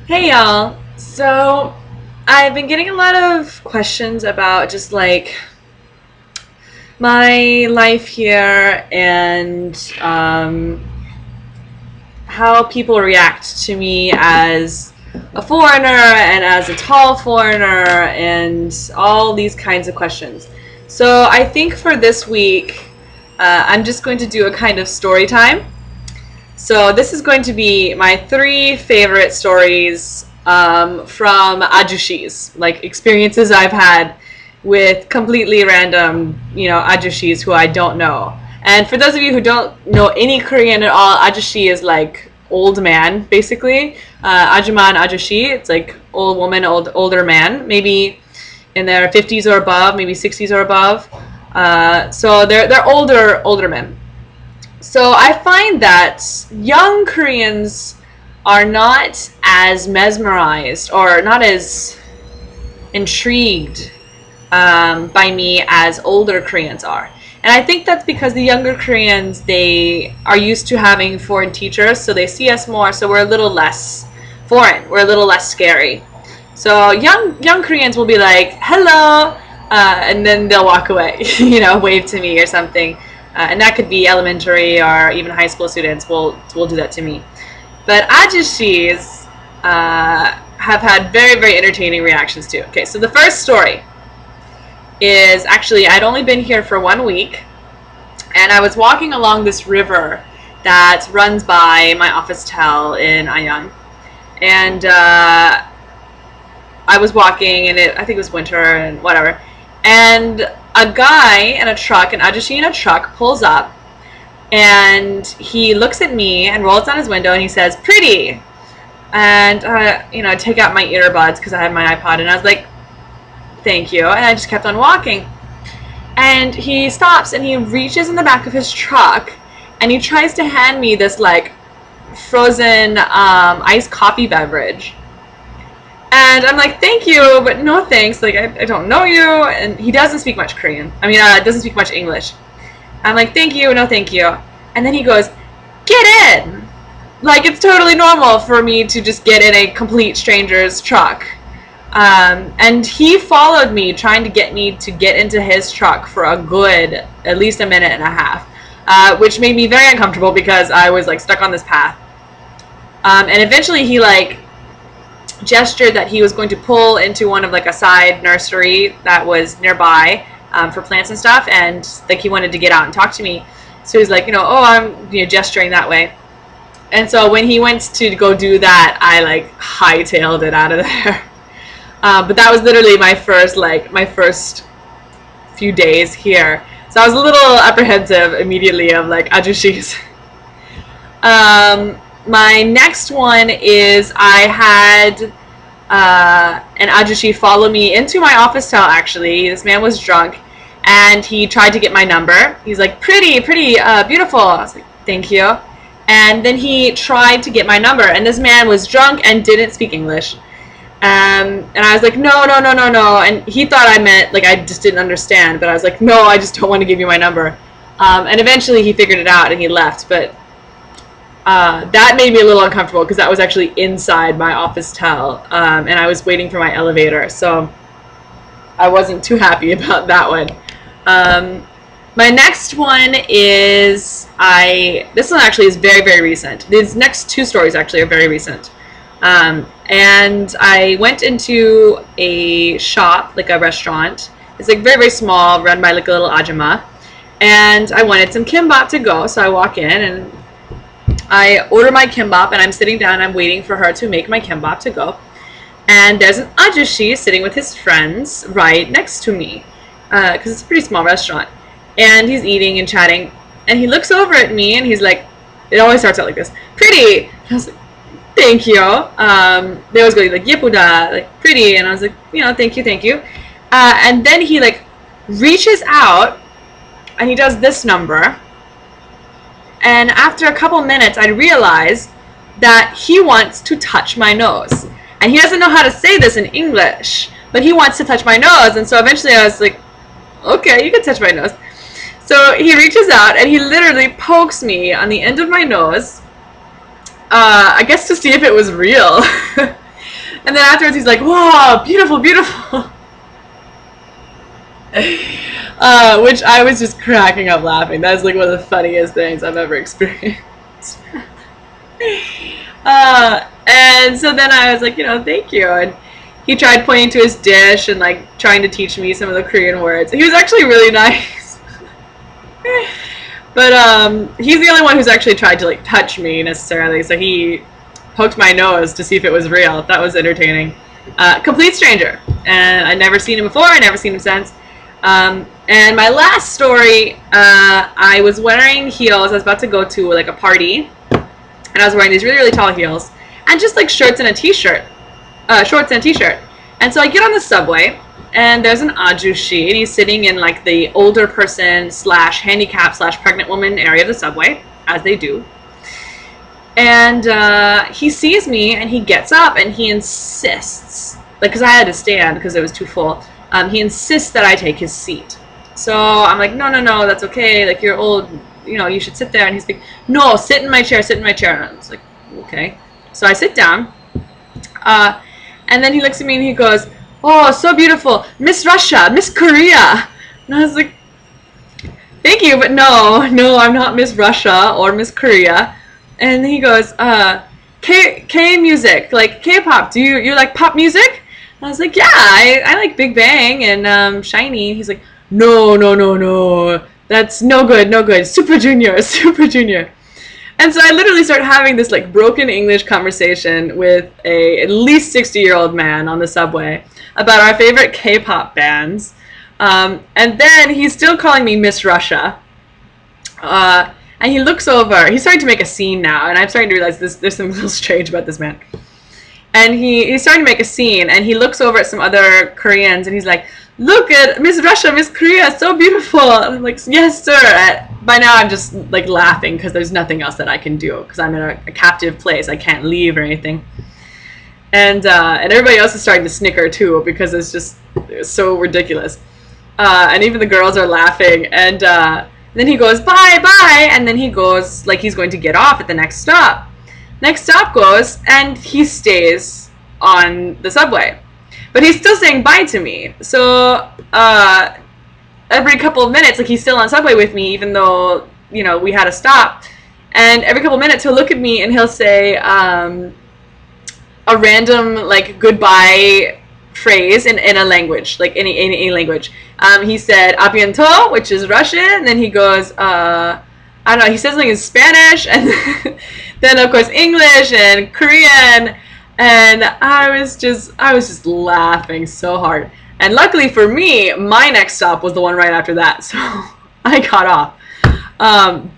Hey y'all. So, I've been getting a lot of questions about just like my life here and how people react to me as a foreigner and as a tall foreigner and all these kinds of questions. So, I think for this week, I'm just going to do a kind of story time. So this is going to be my three favorite stories from Ajushis, like experiences I've had with completely random, Ajushis who I don't know. And for those of you who don't know any Korean at all, Ajushi is like old man, basically. Ajuman, Ajushi, it's like old woman, older man, maybe in their 50s or above, maybe 60s or above. So they're older men. So I find that young Koreans are not as mesmerized or not as intrigued by me as older Koreans are. And I think that's because the younger Koreans, they are used to having foreign teachers, so they see us more, so we're a little less foreign, we're a little less scary. So young Koreans will be like, hello, and then they'll walk away, wave to me or something. And that could be elementary or even high school students will do that to me. But Ajushis have had very, very entertaining reactions too. Okay, so the first story is actually, I'd only been here for 1 week, and I was walking along this river that runs by my office tel in Anyang. And I was walking, and I think it was winter and whatever. And a guy in a truck, an Ajushi in a truck, pulls up, and he looks at me and rolls down his window, and he says, "Pretty." And I take out my earbuds because I had my iPod, and I was like, "Thank you," and I just kept on walking. And he stops, and he reaches in the back of his truck, and he tries to hand me this like frozen iced coffee beverage. And I'm like, thank you, but no thanks. Like, I don't know you. And he doesn't speak much Korean. I mean, doesn't speak much English. I'm like, thank you, no thank you. And then he goes, get in. Like, it's totally normal for me to just get in a complete stranger's truck. And he followed me, trying to get me to get into his truck for a good, at least a minute and a half. Which made me very uncomfortable because I was, like, stuck on this path. And eventually he, like, gestured that he was going to pull into one of like a side nursery that was nearby for plants and stuff, and like he wanted to get out and talk to me. So he's like, oh, I'm gesturing that way. And so when he went to go do that, I like hightailed it out of there. But that was literally my first few days here. So I was a little apprehensive immediately of like Ajushis. My next one is I had an Ajushi follow me into my office tel, actually. This man was drunk, and he tried to get my number. He's like, pretty, beautiful. I was like, thank you. And then he tried to get my number, and this man was drunk and didn't speak English. And I was like, no. And he thought I meant, like, I just didn't understand. But I was like, no, I just don't want to give you my number. And eventually he figured it out, and he left. But that made me a little uncomfortable because that was actually inside my office tel, and I was waiting for my elevator, so I wasn't too happy about that one. My next one is this one actually is very, very recent. These next two stories actually are very recent. And I went into a shop, like a restaurant. It's like very, very small, run by like a little ajumma, and I wanted some kimbap to go, so I walk in and I order my kimbap, and I'm sitting down, I'm waiting for her to make my kimbap to go. And there's an Ajushi sitting with his friends right next to me, because it's a pretty small restaurant. And he's eating and chatting, and he looks over at me, and he's like, it always starts out like this, pretty. And I was like, thank you. They always go like, yepuda, like pretty. And I was like, thank you. And then he like reaches out, and he does this number. And after a couple minutes, I realized that he wants to touch my nose. And he doesn't know how to say this in English, but he wants to touch my nose. And so eventually I was like, okay, you can touch my nose. So he reaches out, and he literally pokes me on the end of my nose, I guess to see if it was real. And then afterwards he's like, "Wow, beautiful, beautiful." Which I was just cracking up laughing. That's like one of the funniest things I've ever experienced. And so then I was like, thank you. And he tried pointing to his dish and like trying to teach me some of the Korean words. He was actually really nice. But he's the only one who's actually tried to like touch me necessarily. So he poked my nose to see if it was real. That was entertaining. Complete stranger. And I'd never seen him before. I'd never seen him since. And my last story, I was wearing heels. I was about to go to like a party. And I was wearing these really, really tall heels. And just like shorts and a t-shirt. Shorts and a t-shirt. And so I get on the subway. And there's an ajushi. And he's sitting in like the older person / handicapped / pregnant woman area of the subway. As they do. And he sees me and he gets up and he insists. Like, because I had to stand because it was too full. He insists that I take his seat. So I'm like, no, that's okay. Like, you're old. You should sit there. And he's like, no, sit in my chair, sit in my chair. And I was like, okay. So I sit down. And then he looks at me and he goes, oh, so beautiful. Miss Russia, Miss Korea. And I was like, thank you, but no, I'm not Miss Russia or Miss Korea. And he goes, K music, like K-pop. Do you like pop music? And I was like, yeah, I like Big Bang and Shiny. He's like, no. That's no good. Super Junior. And so I literally start having this like broken English conversation with a at least 60-year-old man on the subway about our favorite K-pop bands. And then he's still calling me Miss Russia. And he looks over. He's starting to make a scene now, and I'm starting to realize there's something a little strange about this man. And he's starting to make a scene, and he looks over at some other Koreans, and he's like, look at Miss Russia, Miss Korea, so beautiful. And I'm like, yes, sir. By now I'm just like laughing because there's nothing else that I can do because I'm in a captive place. I can't leave or anything. And everybody else is starting to snicker too because it's so ridiculous. And even the girls are laughing. And then he goes, bye, and then he goes like he's going to get off at the next stop. Next stop goes, and he stays on the subway. But he's still saying bye to me. So every couple of minutes, like he's still on subway with me, even though, we had a stop. And every couple of minutes, he'll look at me and he'll say a random, like, goodbye phrase in a language, like any language. He said a bientôt, which is Russian, and then he goes, I don't know, he says something in Spanish, and then of course English and Korean, and I was just laughing so hard. And luckily for me, my next stop was the one right after that, so I got off.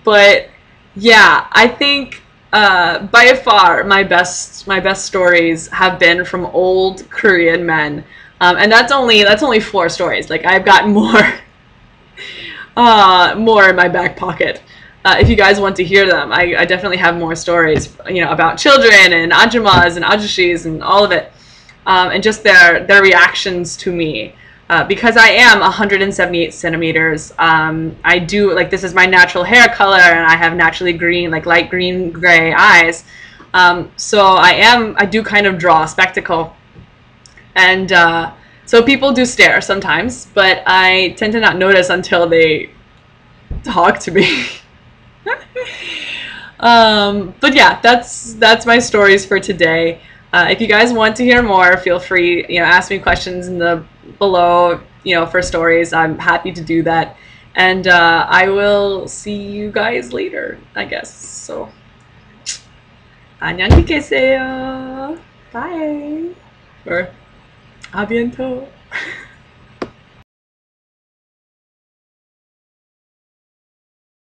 But yeah, I think by far my best stories have been from old Korean men, and that's only 4 stories. Like I've got more in my back pocket. If you guys want to hear them, I definitely have more stories, about children and ajumas and ajushis and all of it, and just their reactions to me. Because I am 178 centimeters, I do, like, this is my natural hair color, and I have naturally green, like light green gray eyes. So I do kind of draw a spectacle. And so people do stare sometimes, but I tend to not notice until they talk to me. But yeah, that's my stories for today. If you guys want to hear more, feel free, ask me questions in the below, for stories. I'm happy to do that. And I will see you guys later, I guess. So, 안녕히 계세요. Bye. Or, a bientôt.